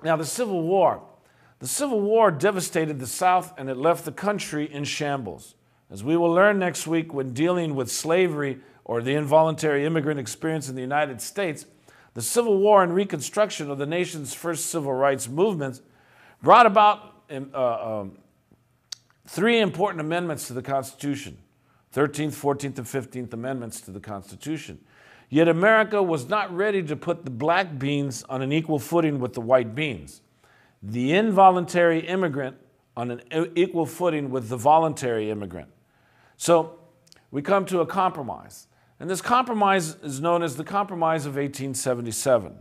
Now, the Civil War. The Civil War devastated the South, and it left the country in shambles. As we will learn next week when dealing with slavery or the involuntary immigrant experience in the United States, the Civil War and Reconstruction of the nation's first civil rights movements brought about three important amendments to the Constitution, 13th, 14th, and 15th Amendments to the Constitution. Yet America was not ready to put the black beans on an equal footing with the white beans, the involuntary immigrant on an equal footing with the voluntary immigrant. So we come to a compromise. And this compromise is known as the Compromise of 1877.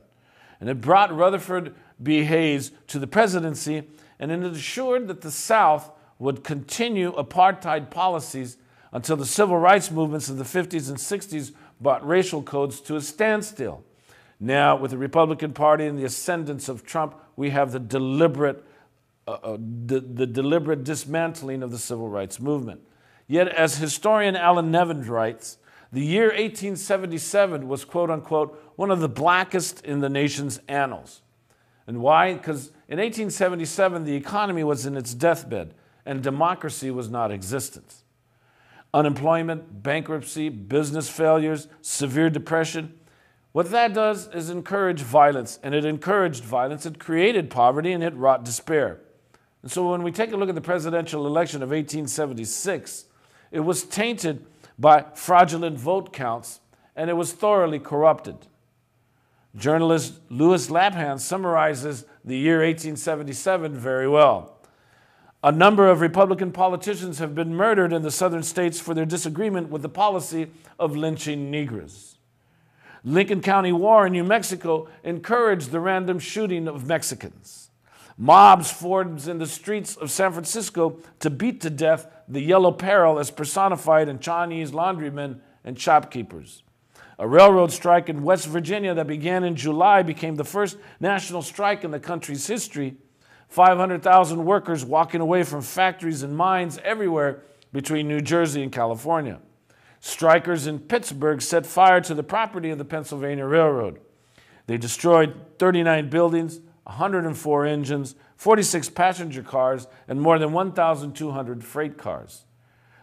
And it brought Rutherford B. Hayes to the presidency, and it assured that the South would continue apartheid policies until the civil rights movements of the 50s and 60s brought racial codes to a standstill. Now, with the Republican Party and the ascendance of Trump, we have the deliberate dismantling of the civil rights movement. Yet, as historian Alan Nevins writes, the year 1877 was, quote unquote, one of the blackest in the nation's annals. And why? Because in 1877, the economy was in its deathbed and democracy was not existent. Unemployment, bankruptcy, business failures, severe depression. What that does is encourage violence, and it encouraged violence, it created poverty, and it wrought despair. And so when we take a look at the presidential election of 1876, it was tainted by fraudulent vote counts, and it was thoroughly corrupted. Journalist Louis Lapham summarizes the year 1877 very well. A number of Republican politicians have been murdered in the southern states for their disagreement with the policy of lynching Negroes. Lincoln County War in New Mexico encouraged the random shooting of Mexicans. Mobs formed in the streets of San Francisco to beat to death the Yellow Peril as personified in Chinese laundrymen and shopkeepers. A railroad strike in West Virginia that began in July became the first national strike in the country's history. 500,000 workers walking away from factories and mines everywhere between New Jersey and California. Strikers in Pittsburgh set fire to the property of the Pennsylvania Railroad. They destroyed 39 buildings, 104 engines, 46 passenger cars, and more than 1,200 freight cars.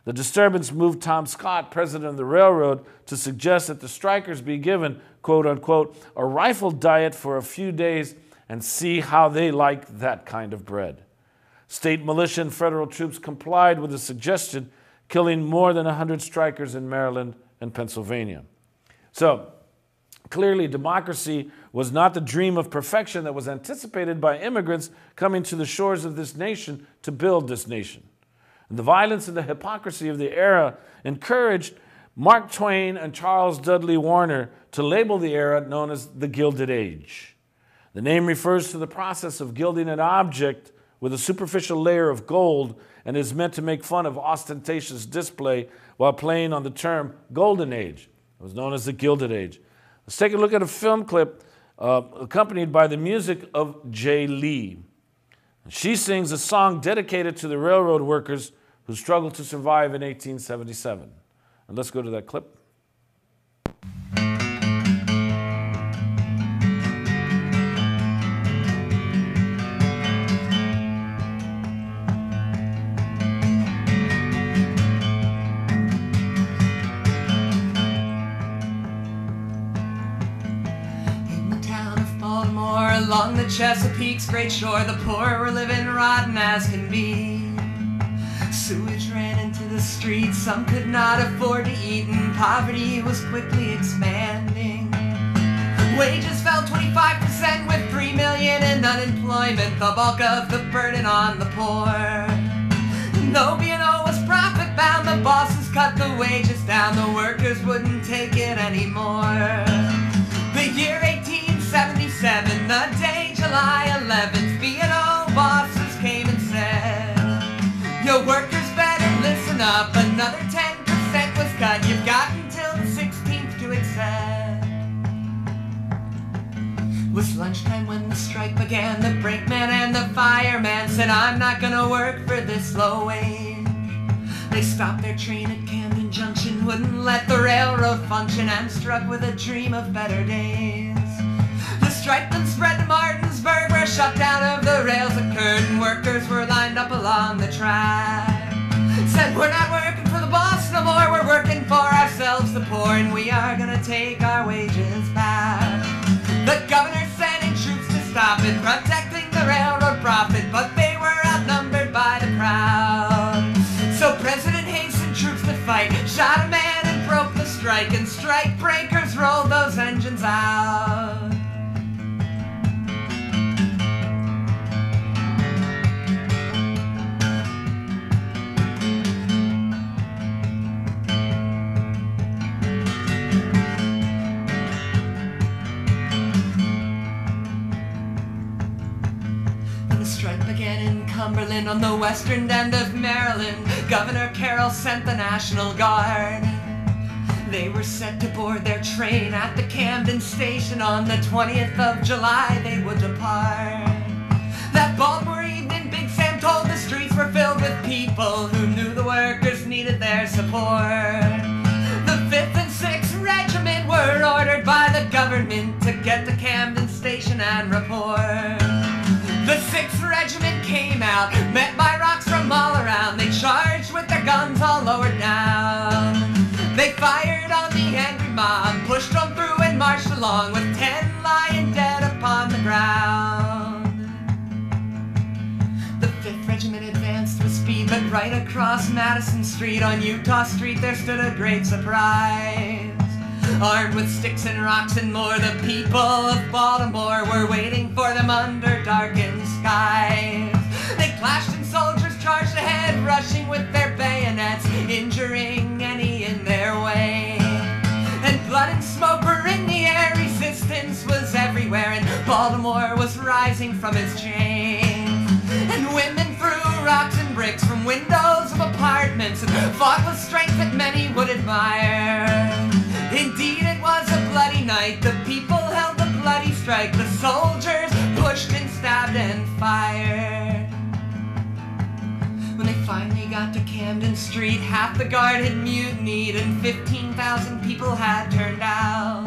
The disturbance moved Tom Scott, president of the railroad, to suggest that the strikers be given, quote unquote, a rifle diet for a few days and see how they like that kind of bread. State militia and federal troops complied with the suggestion, killing more than 100 strikers in Maryland and Pennsylvania. So, clearly, democracy was not the dream of perfection that was anticipated by immigrants coming to the shores of this nation to build this nation. And the violence and the hypocrisy of the era encouraged Mark Twain and Charles Dudley Warner to label the era known as the Gilded Age. The name refers to the process of gilding an object with a superficial layer of gold and is meant to make fun of ostentatious display while playing on the term Golden Age. It was known as the Gilded Age. Let's take a look at a film clip accompanied by the music of Jay Lee. She sings a song dedicated to the railroad workers who struggled to survive in 1877. And let's go to that clip. Along the Chesapeake's great shore, the poor were living rotten as can be. Sewage ran into the streets, some could not afford to eat, and poverty was quickly expanding. Wages fell 25% with 3 million in unemployment, the bulk of the burden on the poor. Though B&O was profit-bound, the bosses cut the wages down, the workers wouldn't take it anymore. The year 1877, the day July 11th, B&O bosses came and said, "Yo, workers better listen up, another 10% was cut, you've got until the 16th to accept." It was lunchtime when the strike began, the brakeman and the fireman said, "I'm not gonna work for this low wage." They stopped their train at Camden Junction, wouldn't let the railroad function, and struck with a dream of better days. The strike then spread to Martinsburg, where shut down ourselves the poor, and we are gonna take our wages back. The governor sending troops to stop it, protecting the railroad profit, but they were outnumbered by the crowd. So President Hayes sent troops to fight, shot a man and broke the strike, and strike breakers rolled those engines out. Began in Cumberland on the western end of Maryland. Governor Carroll sent the National Guard. They were set to board their train at the Camden station on the 20th of July. They would depart. That Baltimore evening, Big Sam told the streets were filled with people who knew the workers needed their support. The 5th and 6th Regiment were ordered by the government to get to Camden station and report. The 6th Regiment came out, met by rocks from all around. They charged with their guns all lowered down. They fired on the angry mob, pushed them through and marched along, with 10 lying dead upon the ground. The 5th Regiment advanced with speed, but right across Madison Street on Utah Street there stood a great surprise. Armed with sticks and rocks and more, the people of Baltimore were waiting for them under darkened skies. They clashed and soldiers charged ahead, rushing with their bayonets, injuring any in their way. And blood and smoke were in the air, resistance was everywhere, and Baltimore was rising from its chains. And women threw rocks and bricks from windows of apartments and fought with strength that many would admire. Indeed, it was a bloody night. The people held the bloody strike. The soldiers pushed and stabbed and fired. When they finally got to Camden Street, half the guard had mutinied and 15,000 people had turned out.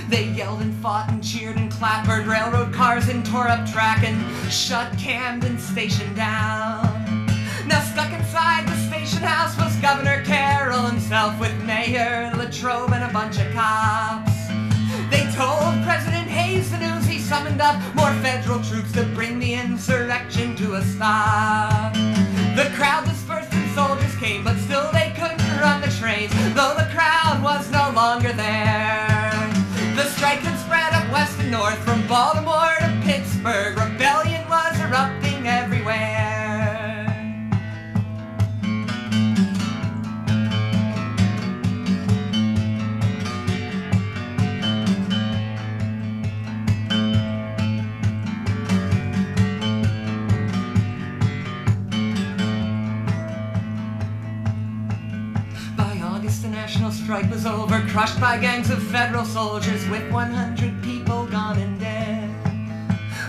They yelled and fought and cheered and clappered railroad cars and tore up track and shut Camden Station down. Now stuck inside the station house was Governor Carroll himself, with Mayor Latrobe and a bunch of cops. They told President Hayes the news. He summoned up more federal troops to bring the insurrection to a stop. The crowd dispersed and soldiers came, but still they couldn't run the trains, though the crowd was no longer there. The strike had spread up west and north, from Baltimore to Pittsburgh. Rebellion was erupting everywhere. The national strike was over, crushed by gangs of federal soldiers, with 100 people gone and dead.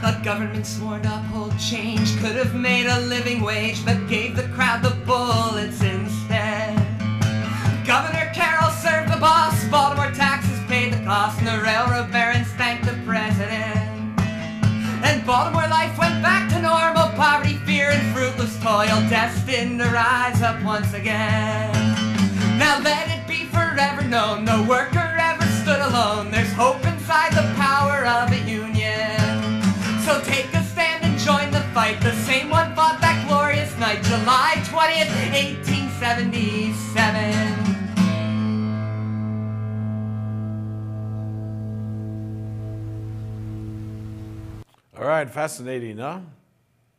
A government sworn to uphold change could have made a living wage, but gave the crowd the bullets instead. Governor Carroll served the boss, Baltimore taxes paid the cost, and the railroad barons thanked the president. And Baltimore life went back to normal, poverty, fear, and fruitless toil, destined to rise up once again. Now let it be forever known, no worker ever stood alone. There's hope inside the power of a union. So take a stand and join the fight. The same one fought that glorious night, July 20th, 1877. All right, fascinating, huh?